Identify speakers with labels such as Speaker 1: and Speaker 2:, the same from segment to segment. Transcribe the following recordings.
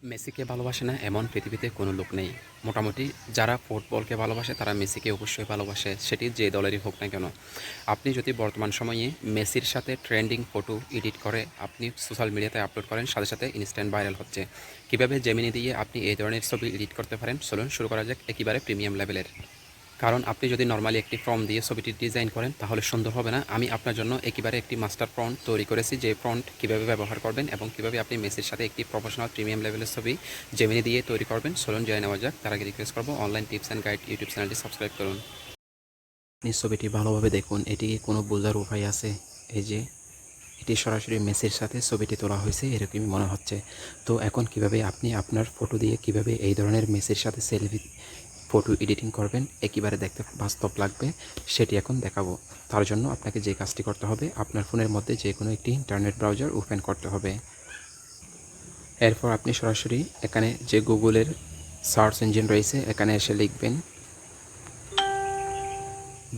Speaker 1: মেসিকে ভালোবাসে না এমন পৃথিবীতে কোনো লোক নেই। মোটামুটি যারা ফুটবলকে ভালোবাসে তারা মেসিকে অবশ্যই ভালোবাসে, সেটি যে দলেরই হোক না কেন। আপনি যদি বর্তমান সময়ে মেসির সাথে ট্রেন্ডিং ফটো এডিট করে আপনি সোশ্যাল মিডিয়াতে আপলোড করেন, সাথে সাথে ইনস্ট্যান্ট ভাইরাল হচ্ছে। কীভাবে জেমিনি দিয়ে আপনি এই ধরনের ছবি এডিট করতে পারেন, চলুন শুরু করা যাক একেবারে প্রিমিয়াম লেভেলের। কারণ আপনি যদি নরমালি একটি ফর্ম দিয়ে ছবিটি ডিজাইন করেন তাহলে সুন্দর হবে না। আমি আপনার জন্য একেবারে একটি মাস্টার ফ্রন্ট তৈরি করেছি, যে ফ্রন্ট কীভাবে ব্যবহার করবেন এবং কীভাবে আপনি মেসির সাথে একটি প্রফেশনাল প্রিমিয়াম লেভেলের ছবি জেমিনি দিয়ে তৈরি করবেন। চলুন জেনে নেওয়া যাক। তার আগে রিকোয়েস্ট করবো online tips and guide YouTube চ্যানেলটি সাবস্ক্রাইব করুন। আপনি ছবিটি ভালোভাবে দেখুন, এটি কোনো বোঝার উপায় আছে? এই যে এটি সরাসরি মেসির সাথে ছবিটি তোলা হয়েছে এরকমই মনে হচ্ছে। তো এখন কিভাবে আপনি আপনার ফটো দিয়ে কিভাবে এই ধরনের মেসির সাথে সেলফি ফটো এডিটিং করবেন একেবারে দেখতে বাস্তব লাগবে, সেটি এখন দেখাবো। তার জন্য আপনাকে যে কাজটি করতে হবে, আপনার ফোনের মধ্যে যে কোনো একটি ইন্টারনেট ব্রাউজার ওপেন করতে হবে। এরপর আপনি সরাসরি এখানে যে গুগলের সার্চ ইঞ্জিন রয়েছে এখানে এসে লিখবেন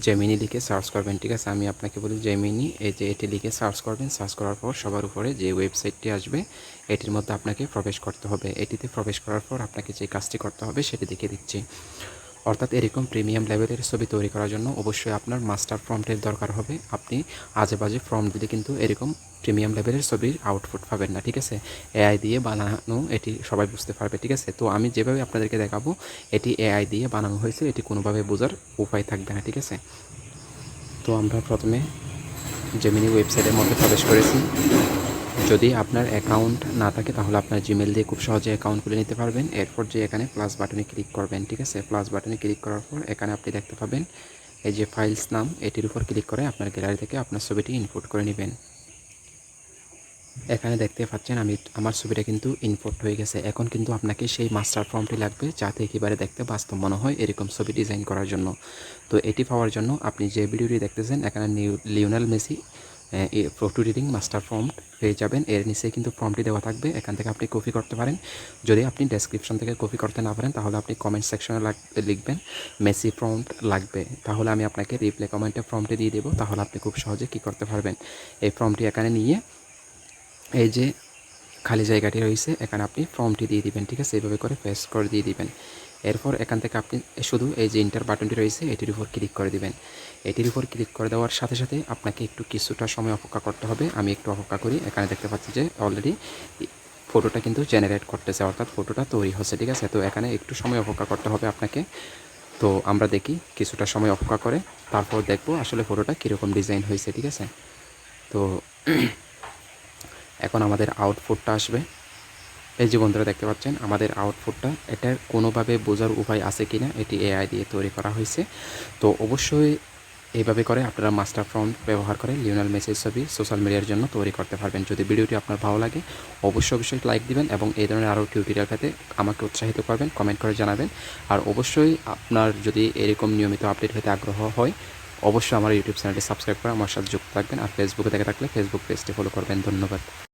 Speaker 1: জেমিনি, লিখে সার্চ করবেন। ঠিক আছে, আমি আপনাকে বলি জেমিনি, এই যে এটি লিখে সার্চ করবেন। সার্চ করার পর সবার উপরে যে ওয়েবসাইটটি আসবে এটির মধ্যে আপনাকে প্রবেশ করতে হবে। এটিতে প্রবেশ করার পর আপনাকে যে কাজটি করতে হবে সেটি দেখিয়ে দিচ্ছি। অর্থাৎ এরকম প্রিমিয়াম লেভেলের ছবি তৈরি করার জন্য অবশ্যই আপনার মাস্টার প্রম্পটের দরকার হবে। আপনি আজে বাজে প্রম্পট দিলে কিন্তু এরকম প্রিমিয়াম লেভেলের ছবির আউটপুট পাবেন না। ঠিক আছে, এআই দিয়ে বানানো, এটি সবাই বুঝতে পারবে। ঠিক আছে, তো আমি যেভাবে আপনাদেরকে দেখাবো এটি এআই দিয়ে বানানো হয়েছে, এটি কোনোভাবে বোঝার উপায় থাকবে না। ঠিক আছে, তো আমরা প্রথমে জেমিনি ওয়েবসাইটের মধ্যে প্রবেশ করেছি। যদি আপনার অ্যাকাউন্ট না থাকে তাহলে আপনার জিমেল দিয়ে খুব সহজে অ্যাকাউন্ট খুলে নিতে পারবেন। এরপর যে এখানে প্লাস বাটনে ক্লিক করবেন। ঠিক আছে, প্লাস বাটনে ক্লিক করার পর এখানে আপনি দেখতে পাবেন এই যে ফাইলস নাম, এটির উপর ক্লিক করে আপনার গ্যালারি থেকে আপনার ছবিটি ইনপুট করে নেবেন। এখানে দেখতে পাচ্ছেন আমার ছবিটা কিন্তু ইনপুট হয়ে গেছে। এখন কিন্তু আপনাকে সেই মাস্টার ফর্মটি লাগবে, যাতে একেবারে দেখতে বাস্তব মনে হয় এরকম ছবি ডিজাইন করার জন্য। তো এটি পাওয়ার জন্য আপনি যে ভিডিওটি দেখতেছেন এখানে Lionel Messi photo editing master ফর্মট পেয়ে যাবেন। এর নিচে কিন্তু ফর্মটি দেওয়া থাকবে, এখান থেকে আপনি কপি করতে পারেন। যদি আপনি ডেসক্রিপশন থেকে কপি করতে না পারেন তাহলে আপনি কমেন্ট সেকশনে লিখবেন মেসি ফর্মট লাগবে, তাহলে আমি আপনাকে রিপ্লাই কমেন্টে ফর্মটি দিয়ে দেবো। তাহলে আপনি খুব সহজে কী করতে পারবেন, এই ফর্মটি এখানে নিয়ে এই যে খালি জায়গাটি রয়েছে এখানে আপনি ফর্মটি দিয়ে দিবেন। ঠিক আছে, এইভাবে করে পেস্ট করে দিয়ে দিবেন। এরপর এখান থেকে আপনি শুধু এই যে ইন্টার বাটনটি রয়েছে এটির উপর ক্লিক করে দিবেন। এটির উপর ক্লিক করে দেওয়ার সাথে সাথে আপনাকে একটু কিছুটা সময় অপেক্ষা করতে হবে। আমি একটু অপেক্ষা করি। এখানে দেখতে পাচ্ছি যে অলরেডি ফটোটা কিন্তু জেনারেট করতেছে, অর্থাৎ ফটোটা তৈরি হচ্ছে। ঠিক আছে, তো এখানে একটু সময় অপেক্ষা করতে হবে আপনাকে। তো আমরা দেখি কিছুটা সময় অপেক্ষা করে তারপর দেখব আসলে ফটোটা কীরকম ডিজাইন হয়েছে। ঠিক আছে, তো এখন আমাদের আউটপুটটা আসবে। এই যে বন্ধুরা দেখতে পাচ্ছেন আমাদের আউটপুটটা, এটার কোনোভাবে বোঝার উপায় আছে কি না, এটি এআই দিয়ে তৈরি করা হয়েছে। তো অবশ্যই এইভাবে করে আপনারা মাস্টার ফ্রন্ট ব্যবহার করে লিওনেল মেসির ছবি সোশ্যাল মিডিয়ার জন্য তৈরি করতে পারবেন। যদি ভিডিওটি আপনার ভালো লাগে অবশ্যই লাইক দিবেন এবং এই ধরনের আরও টিউটোরিয়াল পেতে আমাকে উৎসাহিত করবেন, কমেন্ট করে জানাবেন। আর অবশ্যই আপনার যদি এরকম নিয়মিত আপডেট পেতে আগ্রহ হয় অবশ্যই আমার ইউটিউব চ্যানেলটি সাবস্ক্রাইব করে আমার সাথে যুক্ত থাকবেন। আর ফেসবুকে দেখে থাকলে ফেসবুক পেজটি ফলো করবেন। ধন্যবাদ।